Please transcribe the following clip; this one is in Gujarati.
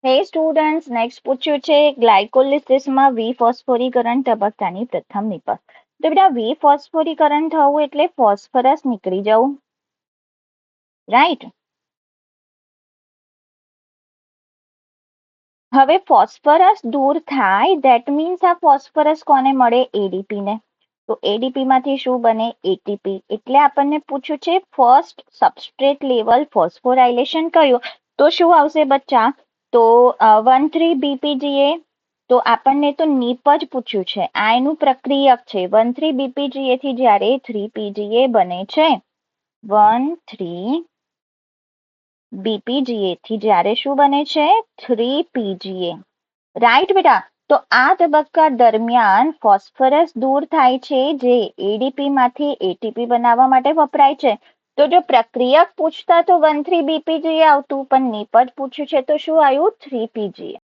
હે સ્ટુડન્ટ્સ, નેક્સ્ટ પૂછ્યું છે ગ્લાયકોલિસિસમાં વિફોસ્ફોરીકરણ તબક્કાની પ્રથમ નિપજ. તો બેટા વિફોસ્ફોરીકરણ થવું એટલે ફોસ્ફરસ નીકળી જવું, રાઈટ. હવે ફોસ્ફરસ દૂર થાય ધેટ મીન્સ આ ફોસ્ફરસ કોને મળે? એડીપી ને. તો એડીપી માંથી શું બને? એટીપી. એટલે આપણને પૂછ્યું છે ફર્સ્ટ સબસ્ટ્રેટ લેવલ ફોસ્ફોરાયલેશન કયું? તો શું આવશે બચ્ચા? તો 1,3-BPGA. તો આપણને તો નિપજ પૂછ્યું છે, આ એનું પ્રક્રિયક છે. 1,3-BPGA થી જ્યારે 3PGA બને છે, 1,3-BPGA થી જ્યારે શું બને છે? 3PGA. રાઈટ બેટા. તો આ તબક્કા દરમિયાન ફોસ્ફરસ દૂર થાય છે, જે એડીપી માંથી એટીપી બનાવવા માટે વપરાય છે. તો જો પ્રક્રિયક પૂછતા તો 1,3-BPGA આવતું, પણ નિપજ પૂછ્યું છે તો શું આવ્યું? 3PGA.